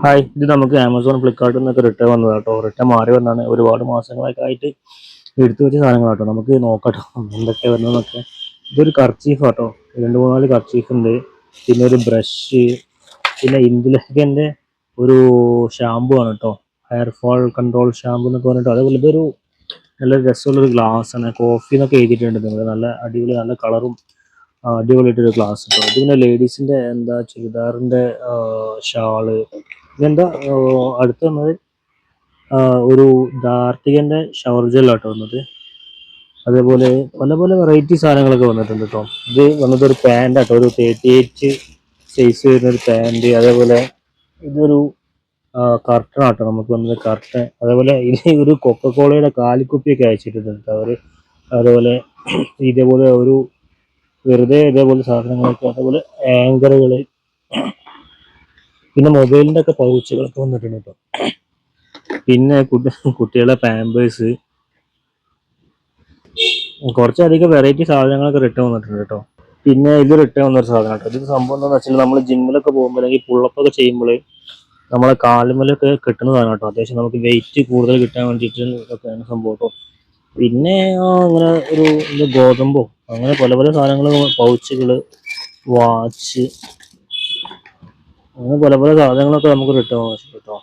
Hi, ഇത് നമുക്ക് Amazon ഫ്ലിപ്കാർട്ടിൽ നിന്നൊക്കെ റിട്ടേൺ വന്നത് കേട്ടോ. റിട്ടേൺ മാറി വന്നാണ്, ഒരുപാട് മാസങ്ങളൊക്കെ ആയിട്ട് എടുത്തു വെച്ച സാധനങ്ങൾ കേട്ടോ. നമുക്ക് നോക്കട്ടോ എന്തൊക്കെ വരുന്നതെന്നൊക്കെ. ഇതൊരു കർച്ചീഫ് കേട്ടോ, രണ്ട് മൂന്നാല് കർച്ചീഫ് ഉണ്ട്. പിന്നെ ഒരു ബ്രഷ്, പിന്നെ ഇന്ദുലേഖൻ്റെ ഒരു ഷാമ്പു ആണ് കേട്ടോ, ഹെയർ ഫോൾ കൺട്രോൾ ഷാമ്പു എന്നൊക്കെ പറഞ്ഞിട്ട്. അതേപോലെ ഇതൊരു നല്ല രസമുള്ളൊരു ഗ്ലാസ് ആണ്, കോഫി എന്നൊക്കെ എഴുതിയിട്ടുണ്ട്. നിങ്ങൾ നല്ല അടിപൊളി, നല്ല കളറും അടിപൊളിയായിട്ടൊരു ഗ്ലാസ് കേട്ടോ. ഇത് പിന്നെ ലേഡീസിൻ്റെ എന്താ ചുരിദാറിൻ്റെ ഷാള്. ഇതെന്താ അടുത്ത് വന്നത് ഒരു ധാർത്തികൻ്റെ ഷവർ ജെല്ലാട്ടോ വന്നത്. അതേപോലെ പല പല വെറൈറ്റി സാധനങ്ങളൊക്കെ വന്നിട്ടുണ്ട് കേട്ടോ. ഇത് വന്നത് ഒരു പാൻ്റ് ആട്ടോ, ഒരു 38 സൈസ് വരുന്ന ഒരു പാൻറ്. അതേപോലെ ഇതൊരു കർട്ടൺ ആട്ടോ നമുക്ക് വന്നത്, കർട്ടൺ. അതേപോലെ ഇത് ഒരു കൊക്കക്കോളയുടെ കാലിക്കുപ്പിയൊക്കെ അയച്ചിട്ടുണ്ട് അവർ. അതേപോലെ ഇതേപോലെ ഒരു വെറുതെ ഇതേപോലെ സാധനങ്ങളൊക്കെ, അതേപോലെ ആങ്കറുകൾ, പിന്നെ മൊബൈലിൻ്റെ ഒക്കെ പൗച്ചുകളൊക്കെ വന്നിട്ടുണ്ട് കേട്ടോ. പിന്നെ കുട്ടികളെ പാമ്പേഴ്സ്, കുറച്ചധികം വെറൈറ്റി സാധനങ്ങളൊക്കെ റിട്ടേൺ വന്നിട്ടുണ്ട് കേട്ടോ. പിന്നെ ഇത് റിട്ടേൺ വന്നൊരു സാധനം കേട്ടോ. ഇത് സംഭവം എന്താണെന്ന് വെച്ചാൽ നമ്മൾ ജിമ്മിലൊക്കെ പോകുമ്പോൾ അല്ലെങ്കിൽ പുള്ളപ്പൊക്കെ ചെയ്യുമ്പോൾ നമ്മളെ കാലുമലൊക്കെ കിട്ടുന്നതാണ് കേട്ടോ. അത്യാവശ്യം നമുക്ക് വെയിറ്റ് കൂടുതൽ കിട്ടാൻ വേണ്ടിയിട്ട് ഒക്കെയാണ് സംഭവം കേട്ടോ. പിന്നെ അങ്ങനെ ഒരു ഗോതമ്പോ അങ്ങനെ പല പല സാധനങ്ങൾ, പൗച്ചുകൾ, വാച്ച്, അങ്ങനെ പല പല സാധനങ്ങളൊക്കെ നമുക്ക് റിട്ടേൺ വന്നിട്ടുണ്ട് കേട്ടോ.